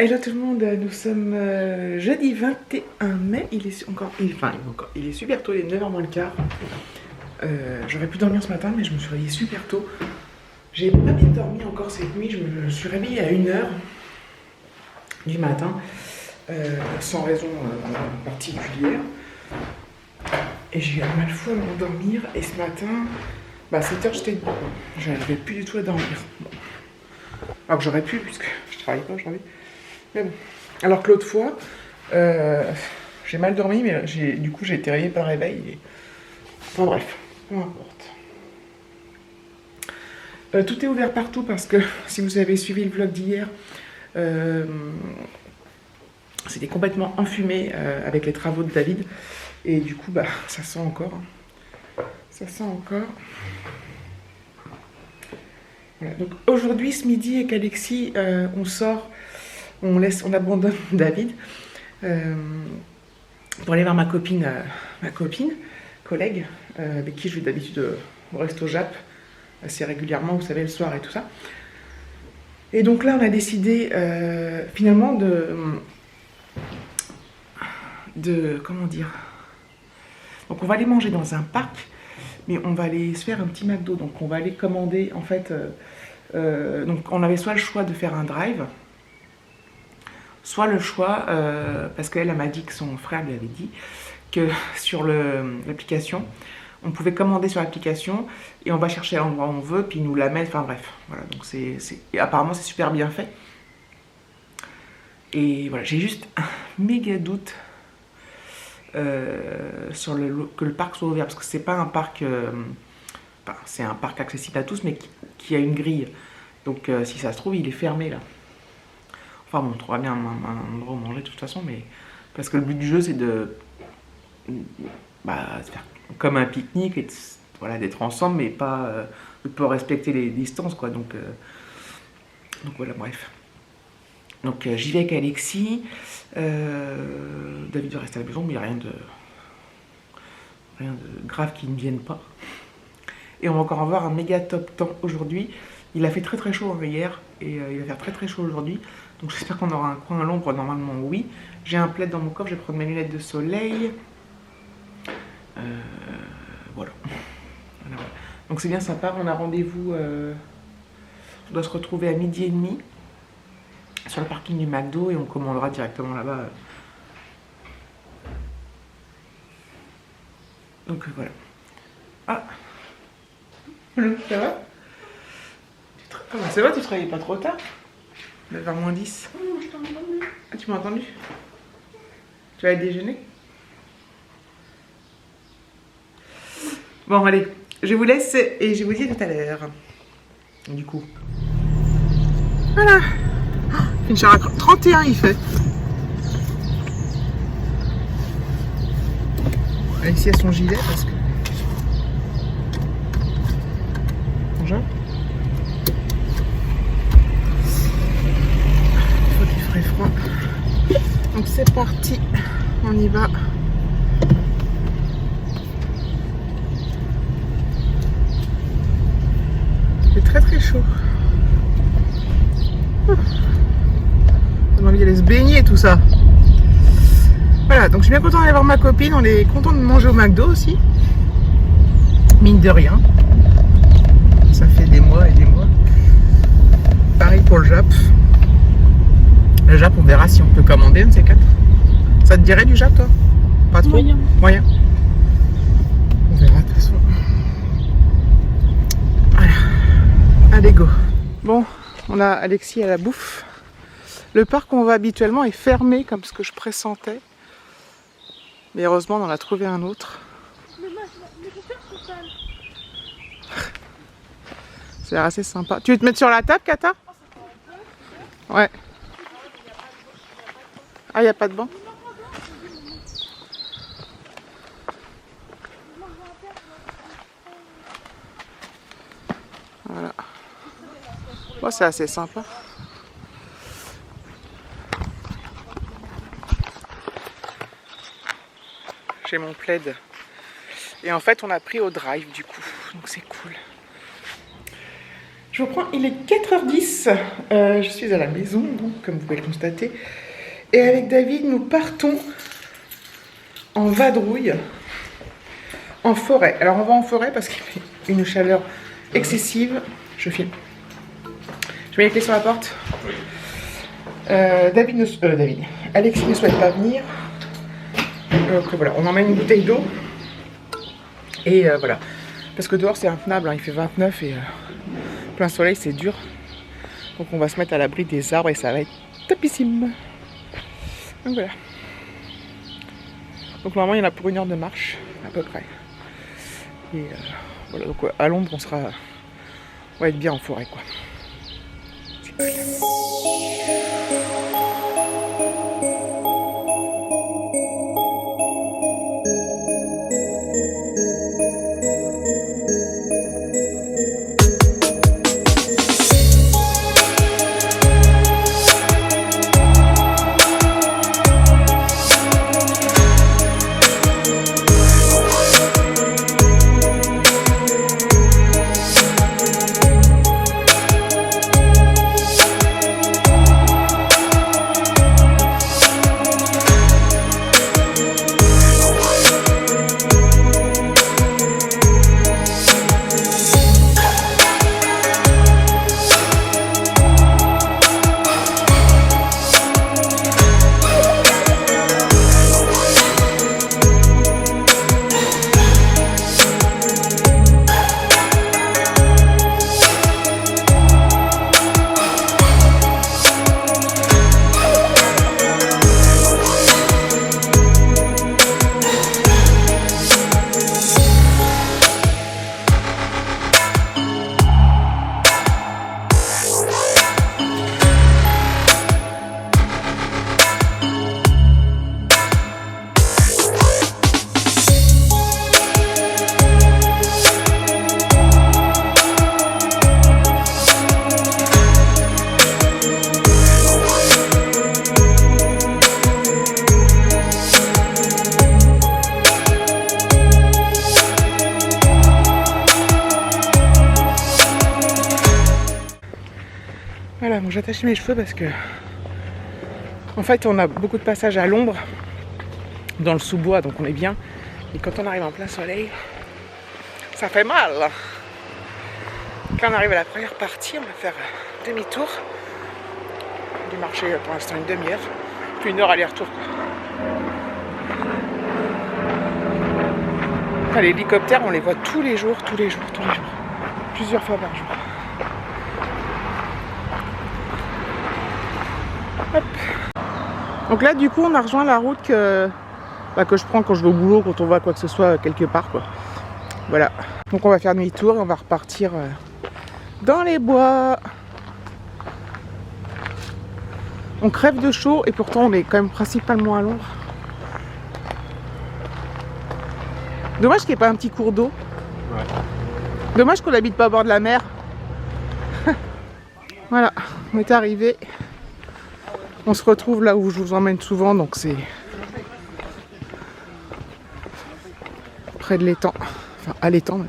Hello tout le monde, nous sommes jeudi 21 mai, il est super tôt, il est 9h moins le quart. J'aurais pu dormir ce matin mais je me suis réveillée super tôt. J'ai pas bien dormi encore cette nuit, je me suis réveillée à 1h du matin, sans raison particulière. Et j'ai eu un mal fou à m'endormir et ce matin, à 7h j'étais debout. Je n'arrivais plus du tout à dormir. Bon. Alors que j'aurais pu puisque je travaille pas aujourd'hui. Mais bon. Alors que l'autre fois, j'ai mal dormi, mais du coup j'ai été réveillée par réveil. Et... Enfin bref, peu importe. Tout est ouvert partout parce que si vous avez suivi le vlog d'hier, c'était complètement enfumé avec les travaux de David. Et du coup, ça sent encore. Hein. Ça sent encore. Voilà. Donc aujourd'hui, ce midi, avec Alexis, on sort. On abandonne David pour aller voir ma copine, collègue, avec qui je vais d'habitude au resto Jap assez régulièrement, vous savez, le soir et tout ça. Et donc là, on a décidé finalement de comment dire. Donc on va aller manger dans un parc, mais on va aller se faire un petit McDo. Donc on va aller commander en fait. Donc on avait soit le choix de faire un drive. Soit le choix, parce qu'elle m'a dit que son frère lui avait dit que sur l'application, on pouvait commander sur l'application et on va chercher l'endroit où on veut, puis ils nous la mettent, enfin bref. Voilà, donc apparemment c'est super bien fait. Et voilà, j'ai juste un méga doute sur que le parc soit ouvert, parce que c'est pas un parc, c'est un parc accessible à tous, mais qui a une grille. Donc si ça se trouve, il est fermé là. Enfin bon, on trouvera bien un endroit où manger de toute façon, mais parce que le but du jeu c'est de faire comme un pique-nique et voilà, d'être ensemble, mais pas de pouvoir respecter les distances quoi. Donc voilà, bref. Donc j'y vais avec Alexis. David va rester à la maison, mais il n'y a rien de grave qui ne vienne pas. Et on va encore avoir un méga top temps aujourd'hui. Il a fait très très chaud hier et il va faire très très chaud aujourd'hui. Donc j'espère qu'on aura un coin à l'ombre, normalement oui. J'ai un plaid dans mon coffre, je vais prendre mes lunettes de soleil. Voilà. Donc c'est bien sympa, on a rendez-vous, on doit se retrouver à 12h30 sur le parking du McDo et on commandera directement là-bas. Donc voilà. Ah, ça va? Ça va, tu travaillais pas trop tard? Vers moins 10. Non, je t'ai entendu. Ah, tu m'as entendu? Tu vas aller déjeuner? Bon, allez, je vous laisse et je vous dis à tout à l'heure. Du coup. Voilà. Fincher à 31, il fait. Alexis a son gilet parce que. Bonjour. Froid. Donc c'est parti, on y va. C'est très très chaud. On a envie d'aller se baigner tout ça. Voilà, donc je suis bien content d'aller voir ma copine, on est content de manger au McDo aussi. Mine de rien. Ça fait des mois et des mois. Pareil pour le Jap. Le Jap, on verra si on peut commander un de ces quatre. Ça te dirait du Jap, toi? Pas trop? Moyen. Moyen. On verra de toute façon. Voilà. Allez, go. Bon, on a Alexis à la bouffe. Le parc où on va habituellement est fermé, comme ce que je pressentais. Mais heureusement, on en a trouvé un autre. Mais les chaussures sont sales. Ça a l'air assez sympa. Tu veux te mettre sur la table, Kata? Ouais. Ah, il n'y a pas de banc? Voilà. Bon, c'est assez sympa. J'ai mon plaid. Et en fait, on a pris au drive du coup. Donc c'est cool. Je Je reprends, il est 4h10. Je suis à la maison, donc, comme vous pouvez le constater. Et avec David, nous partons en vadrouille en forêt. Alors on va en forêt parce qu'il fait une chaleur excessive. Je filme. Je mets les clés sur la porte. Alexis ne souhaite pas venir. Donc voilà, on emmène une bouteille d'eau. Et voilà. Parce que dehors c'est intenable, hein, il fait 29 et plein soleil c'est dur. Donc on va se mettre à l'abri des arbres et ça va être topissime. Donc voilà. Donc normalement il y en a pour 1 heure de marche, à peu près. Et voilà, donc à l'ombre on va être bien en forêt quoi. C'est cool. Voilà, donc j'ai attaché mes cheveux parce que en fait on a beaucoup de passages à l'ombre dans le sous-bois, donc on est bien. Et quand on arrive en plein soleil, ça fait mal. Quand on arrive à la première partie, on va faire demi-tour. Du marché pour l'instant une demi-heure, puis 1 heure aller-retour. Enfin, les hélicoptères, on les voit tous les jours, plusieurs fois par jour. Hop. Donc là du coup on a rejoint la route que je prends quand je vais au boulot, quand on va quoi que ce soit quelque part quoi. Voilà. Donc on va faire demi-tour et on va repartir dans les bois. On crève de chaud et pourtant on est quand même principalement à l'ombre. Dommage qu'il n'y ait pas un petit cours d'eau. Ouais. Dommage qu'on n'habite pas au bord de la mer. Voilà, on est arrivé. On se retrouve là où je vous emmène souvent, donc c'est près de l'étang, enfin à l'étang même.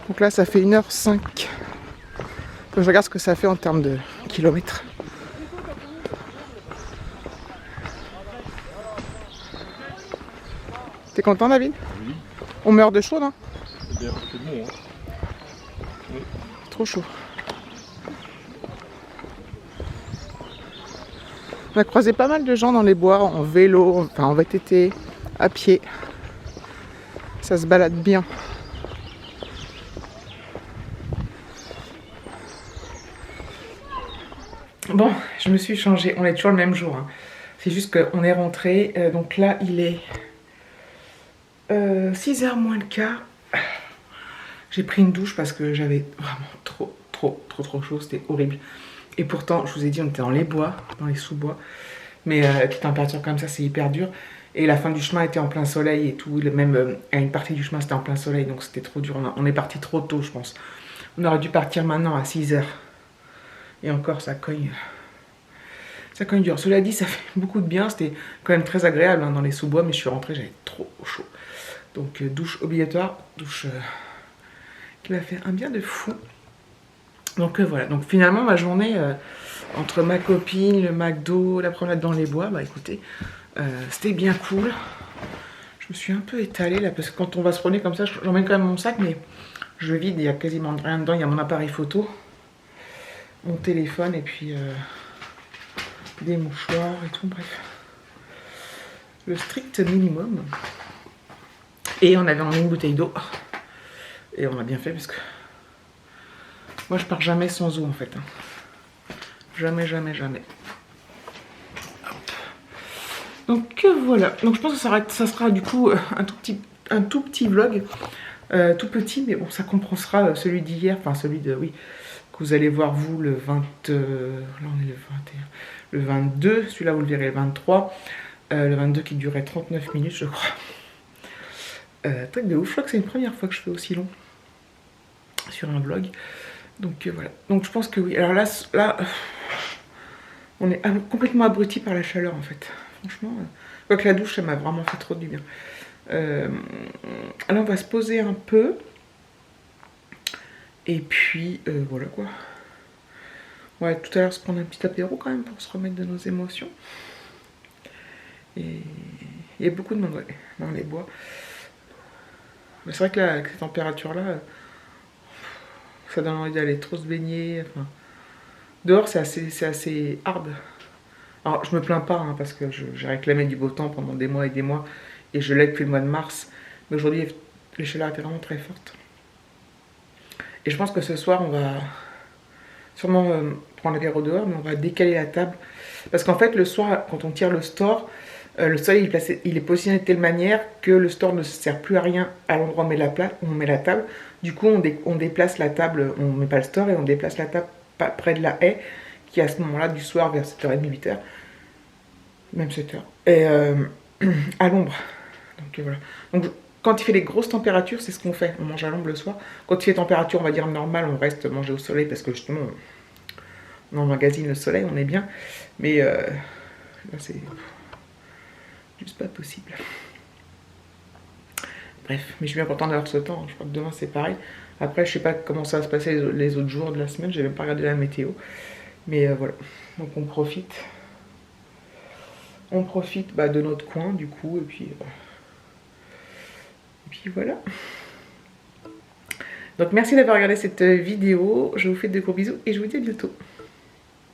Donc là ça fait 1h05. Je regarde ce que ça fait en termes de kilomètres. T'es content David? Oui. On meurt de chaud non? C'est bien, c'est bon hein. Oui. Trop chaud. On a croisé pas mal de gens dans les bois, en vélo, enfin en VTT, à pied. Ça se balade bien. Bon, je me suis changée, on est toujours le même jour. Hein. C'est juste qu'on est rentré, donc là il est 6h moins le quart. J'ai pris une douche parce que j'avais vraiment trop chaud, c'était horrible. Et pourtant, je vous ai dit, on était dans les bois, dans les sous-bois. Mais des températures comme ça, c'est hyper dur. Et la fin du chemin était en plein soleil et tout. Même à une partie du chemin, c'était en plein soleil. Donc c'était trop dur. On est parti trop tôt, je pense. On aurait dû partir maintenant à 6h. Et encore, ça cogne. Ça cogne dur. Cela dit, ça fait beaucoup de bien. C'était quand même très agréable hein, dans les sous-bois. Mais je suis rentrée, j'avais trop chaud. Donc douche obligatoire, douche qui va faire un bien de fou. Donc voilà, donc finalement ma journée entre ma copine, le McDo, la promenade dans les bois, bah écoutez, c'était bien cool. Je me suis un peu étalée là parce que quand on va se promener comme ça, j'emmène quand même mon sac, mais je le vide, il n'y a quasiment rien dedans. Il y a mon appareil photo, mon téléphone et puis des mouchoirs et tout, bref. Le strict minimum. Et on avait emmené une bouteille d'eau. Et on a bien fait parce que moi je pars jamais sans eau en fait. Jamais, jamais, jamais. Hop. Donc voilà. Donc je pense que ça sera du coup un tout petit vlog. Tout petit, mais bon, ça compensera celui d'hier, enfin celui de, oui, que vous allez voir vous le 20, là on est le 21, le 22, celui-là vous le verrez le 23, le 22 qui durait 39 minutes je crois. Truc de ouf, je crois que c'est une première fois que je fais aussi long sur un vlog. Donc voilà, donc je pense que oui, alors là on est complètement abruti par la chaleur en fait, franchement, quoique la douche ça m'a vraiment fait trop du bien. Alors on va se poser un peu et puis voilà quoi. Ouais, tout à l'heure se prendre un petit apéro quand même pour se remettre de nos émotions. Et il y a beaucoup de monde ouais, dans les bois. Mais c'est vrai que là avec ces températures là ça donne envie d'aller trop se baigner. Enfin, dehors c'est assez hard. Alors je me plains pas hein, parce que j'ai réclamé du beau temps pendant des mois et des mois et je l'ai depuis le mois de mars. Mais aujourd'hui les chaleurs étaient vraiment très fortes. Et je pense que ce soir on va sûrement prendre l'apéro dehors, mais on va décaler la table. Parce qu'en fait le soir quand on tire le store, le soleil il est positionné de telle manière que le store ne sert plus à rien à l'endroit où on met la table. Du coup on déplace la table, on met pas le store et on déplace la table près de la haie qui est à ce moment-là du soir vers 7h30, 8h. Même 7h. Et à l'ombre. Donc voilà. Donc quand il fait des grosses températures, c'est ce qu'on fait. On mange à l'ombre le soir. Quand il fait température, on va dire normale, on reste manger au soleil parce que justement, on emmagasine le soleil, on est bien. Mais là, c'est juste pas possible. Bref, mais je suis bien contente d'avoir ce temps. Je crois que demain, c'est pareil. Après, je sais pas comment ça va se passer les autres jours de la semaine. J'ai même pas regardé la météo. Mais voilà. Donc on profite. On profite de notre coin, du coup. Et puis voilà. Donc merci d'avoir regardé cette vidéo. Je vous fais de gros bisous et je vous dis à bientôt.